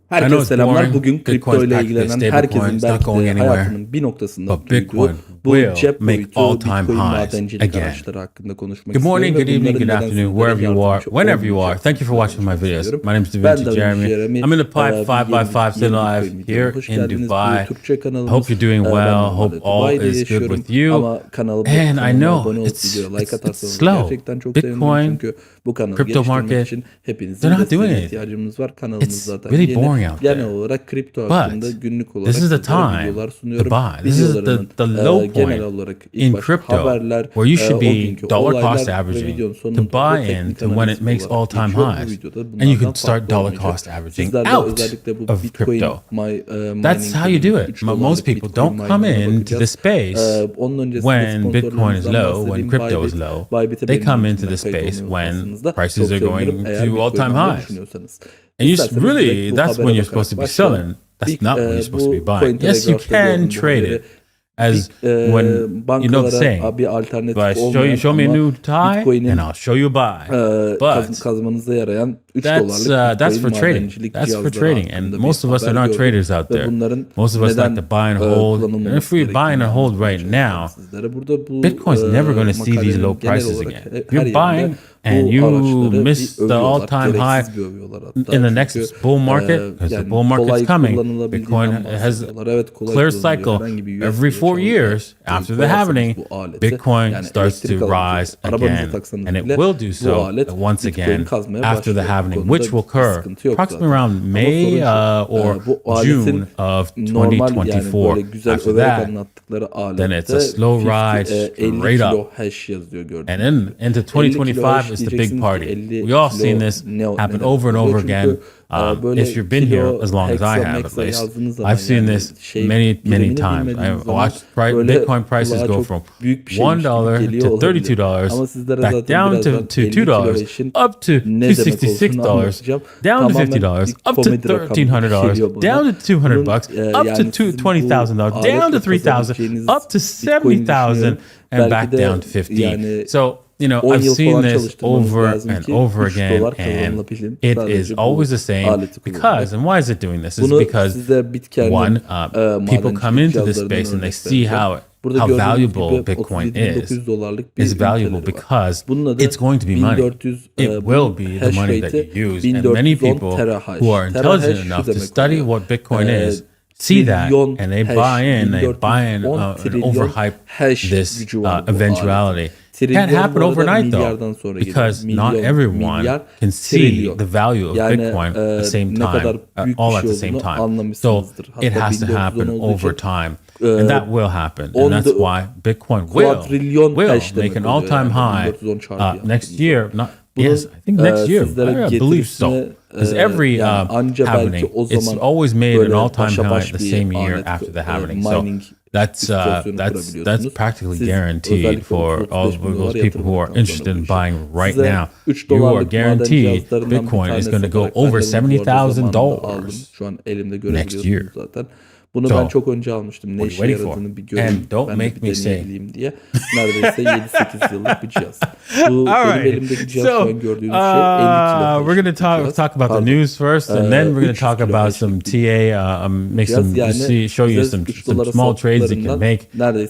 Herkese selamlar. Bugün kripto ile ilgilenen herkesin belki de hayatının bir noktasında duyduğu bu cep boyutu Bitcoin madencilik araçları hakkında konuşmak Good istiyorum. morning, good evening, good afternoon, wherever you are, whenever you are. Thank you for watching my videos. My name is Temsilci Jeremy. I'm in the pipe 5x5 still live here in Dubai. Hope you're doing well. Hope all is good with you. And I know it's slow. Bitcoin, crypto market, they're not doing it. It's really boring out there. Genel olarak kripto hakkında günlük olarak this is the time to buy. This is the low point in crypto where you should be dollar cost averaging to buy in to when it makes all-time highs, and you can start dollar cost averaging out of crypto. That's how you do it. Most people don't come into the space when Bitcoin is low, when crypto is low. They come into the space when prices are going to all-time highs. And really, that's when you're supposed to be selling. That's not when you're supposed to be buying. Yes, you can trade it. As when you know the saying, if I show me a new tie, and I'll show you a buy. But that's for trading. That's for trading, and most of us are not traders out there. Most of us like to buy and hold. And if we're buying and hold right now, Bitcoin's never going to see these low prices again. If you're buying and you miss the all-time high in the next bull market, because the bull market's coming, Bitcoin has a clear cycle. Every 4 years after the halving, Bitcoin starts to rise again, and it will do so once again after the halving, which will occur approximately around May or June of 2024. After that, then it's a slow rise straight up. And then into 2025 is the big party. We all seen this happen over and over again. If you've been here as long as I have, at least, I've seen this many times. I've watched Bitcoin prices go from $1 to $32, back down to $2, up to $266, down to $50, up to $1,300, down to $200, up to $20,000, down to $3,000, up to $70,000, and back down to $15,000. So, you know, I've seen this over and over again, and it is always the same because, and why is it doing this? It's because, one, people come into this space and they see how valuable Bitcoin is. It's valuable because it's going to be money. It will be the money that you use. And many people who are intelligent enough to study what Bitcoin is see that and they buy in and overhype this eventuality. It can't happen overnight though, because not everyone can see the value of Bitcoin at the same time, all at the same time. So it has to happen over time, and that will happen, and that's why Bitcoin will make an all-time high next year. Yes, I think next year. I believe so. Because every happening, it's always made an all-time high the same year after the happening. So that's practically guaranteed for all of those people who are interested in buying right now. You are guaranteed Bitcoin is going to go over $70,000 next year. Bunu ben çok önce almıştım. Ne işe yaradığını bir göreyim. Ben de bir deneyimleyeyim diye. Neredeyse 7-8 yıllık bir cihaz. Bu benim elimdeki cihaz şu an gördüğünüz şey 50 kilo. We're going to talk about the news first, and then we're going to talk about some TA, show you some small trades you can make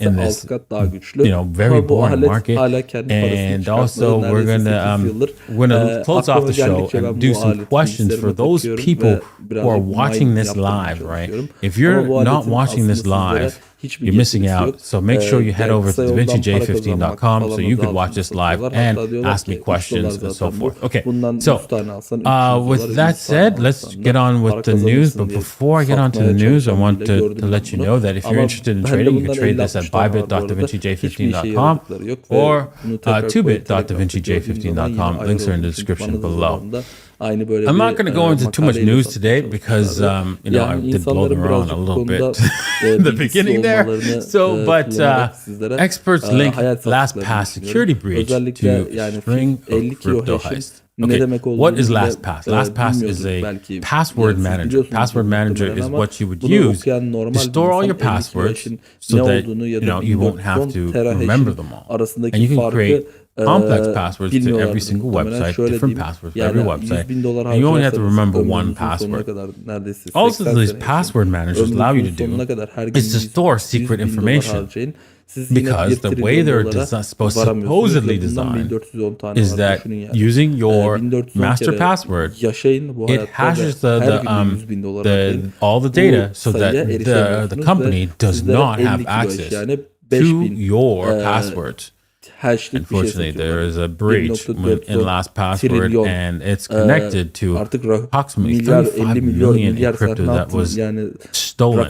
in this, very boring market. And also we're going to close off the show and do some questions for those people who are watching this live, right? If you're not watching this live, you're missing out. So make sure you head over to DaVinciJ15.com so you could watch this live and ask me questions and so forth. Okay, so with that said, let's get on with the news. But before I get on to the news, I want to let you know that if you're interested in trading, you can trade this at bybit.davincij15.com or 2bit.davincij15.com. Links are in the description below. I'm not going to go into too much news today because, I did blow them around a little bit in the beginning there. So, but experts link LastPass security breach to string of crypto heist. Okay, what is LastPass? LastPass is a password manager. Password manager is what you would use to store all your passwords so that you won't have to remember them all. And you can create complex passwords to every single website, different passwords for every website, and you only have to remember one password. Also, these password managers allow you to do is to store secret information. Because the way they're supposedly designed is that using your master password, it hashes all the data so that the company does not have access to your passwords. Unfortunately, there is a breach in LastPassword, and it's connected to approximately 35 million in crypto that was stolen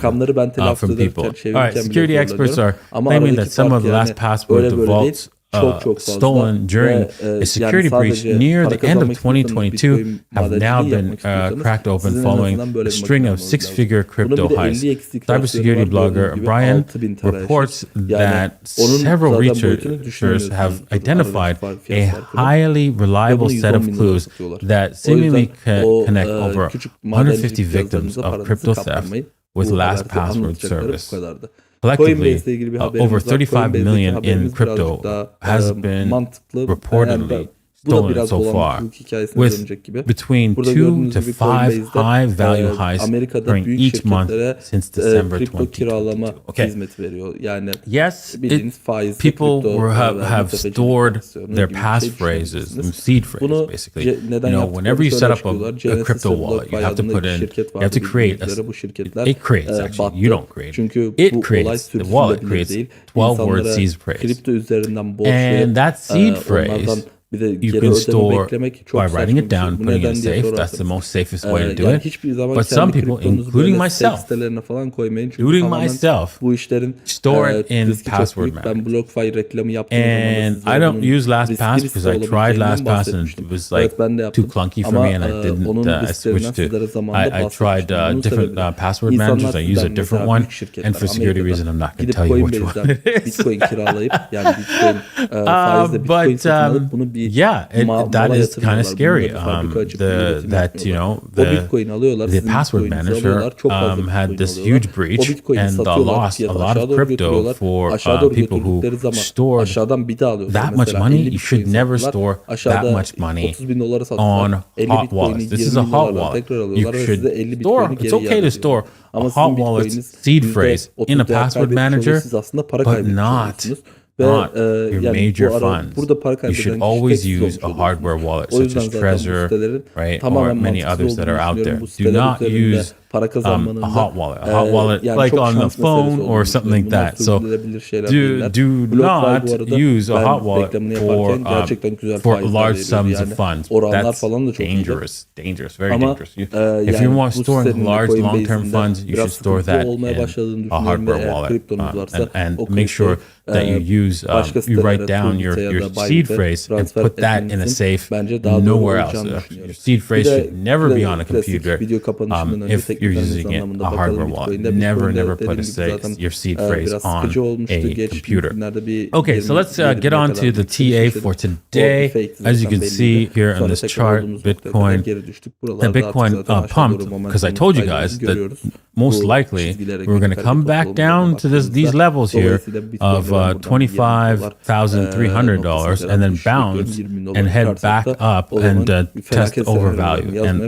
from people. All right, security experts are claiming that some of the LastPassword vaults stolen during a security breach near the end of 2022 have now been cracked open following a string of six-figure crypto heists. Cybersecurity blogger Brian reports that several researchers have identified a highly reliable set of clues that seemingly connect over 150 victims of crypto theft with LastPassword service. Collectively, over 35 million in crypto has been reportedly stolen so far, with between 2 to 5 high-value heists during each month since December 2022. Okay. Yes, people have stored their passphrases, seed phrases, basically. Whenever you set up a crypto wallet, you have to put in, you have to create it creates actually, you don't create it creates, the wallet creates 12-word seed phrase. And that seed phrase you can store by writing it down, putting it in a safe. That's the most safest way to do it. But some people, including myself, store it in password manager. And I don't use LastPass because I tried LastPass and it was like too clunky for me, and I didn't. I switched to. I tried different password managers. I use a different one, and for security reasons, I'm not going to tell you which one it is. Yeah, that is kind of scary. The password manager had this huge breach and lost a lot of crypto for people who stored that much money. You should never store that much money on hot wallets. This is a hot wallet. You should store. It's okay to store a hot wallet's seed phrase in a password manager, but not your major funds. You should always use a hardware wallet such as Trezor, right, or many others that are out there. Do not use a hot wallet. A hot wallet like on the phone or something like that. So do not use a hot wallet for large sums of funds. That's dangerous, very dangerous. If you want storing large long-term funds, you should store that in a hardware wallet, and make sure that you use you write down your seed phrase and put that in a safe nowhere else. Your seed phrase should never be on a computer. If you're using it a hardware wallet, never put your seed phrase on a computer. Okay, so let's get on to the TA for today. As you can see here on this chart, Bitcoin pumped because I told you guys that most likely we're going to come back down to these levels here of $25,300 and then bounce and head back up and test overvalue. And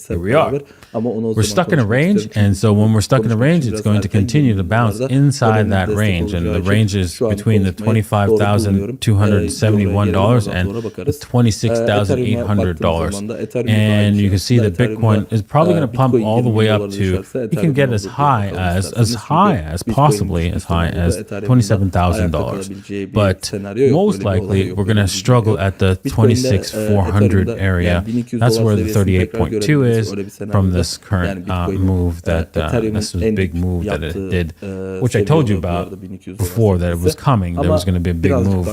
here we are. We're stuck in a range, and so when we're stuck in a range, it's going to continue to bounce inside that range, and the range is between the $25,271 and $26,800. And you can see that Bitcoin is probably going to pump all the way up to, you can get as high as possibly as high as $27,000. But most likely we're going to struggle at the 26,400 area. That's where the 38.2 is from this current move that this was a big move that it did, which I told you about before, that it was coming. There was going to be a big move,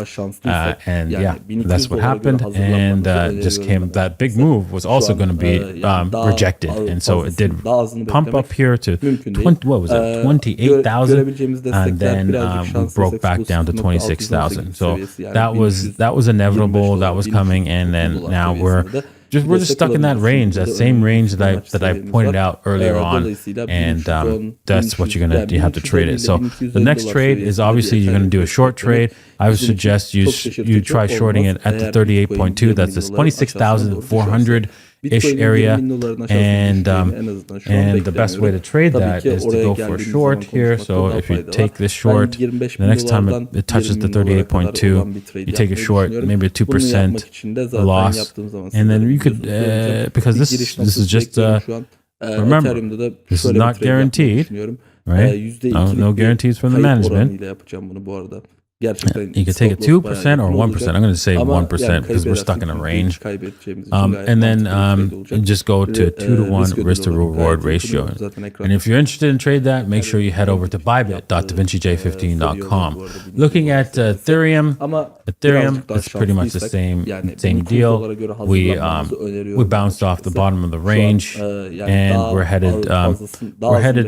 and yeah, that's what happened. And just came, that big move was also going to be rejected, and so it did pump up here to 28,000, and then we broke back down to 26,000. So that was inevitable. That was coming, and then now we're we're just stuck in that range, that same range that I pointed out earlier on, and that's what you have to trade it. So the next trade is obviously you're going to do a short trade. I would suggest you try shorting it at the 38.2. That's this 26,400 ish area, and the best way to trade that is to go for a short here. So if you take this short, the next time it touches the 38.2, you take a short, maybe a 2% loss, and then you could because this is just remember, this is not guaranteed, right? No guarantees from the management. You can take a 2% or 1%. I'm going to say 1% because we're stuck in a range. And then just go to 2-to-1 risk to reward ratio. And if you're interested in trade that, make sure you head over to bybit.davincij15.com. Looking at Ethereum is pretty much the same deal. We bounced off the bottom of the range, and we're headed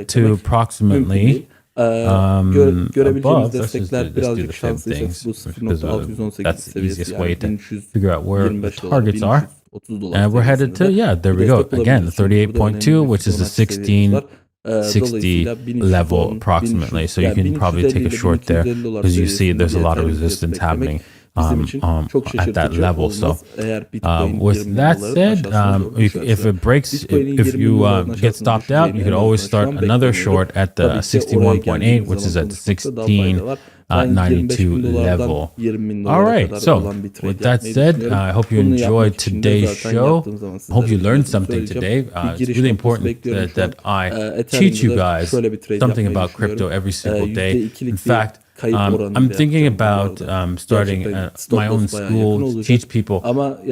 to approximately above. Let's do the same things because that's the easiest way to figure out where the targets are. And we're headed to, there we go. Again, the 38.2, which is the 1660 level approximately. So you can probably take a short there because you see there's a lot of resistance happening at that level. So with that said, if it breaks, if you get stopped out, you could always start another short at the 61.8, which is at the 1692 level. All right, so with that said, I hope you enjoyed today's show. I hope you learned something today. It's really important that I teach you guys something about crypto every single day. In fact, I'm thinking about starting my own school to teach people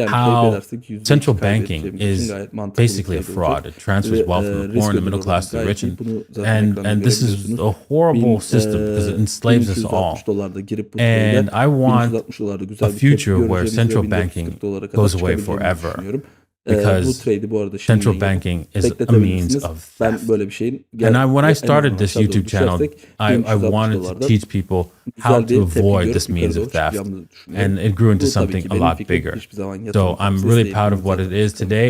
how central banking is basically a fraud. It transfers wealth from the poor and the middle class to the rich, and this is a horrible system because it enslaves us all. And I want a future where central banking goes away forever, because central banking is a means of theft. And when I started this YouTube channel, I wanted to teach people how to avoid this means of theft, and it grew into something a lot bigger. So I'm really proud of what it is today,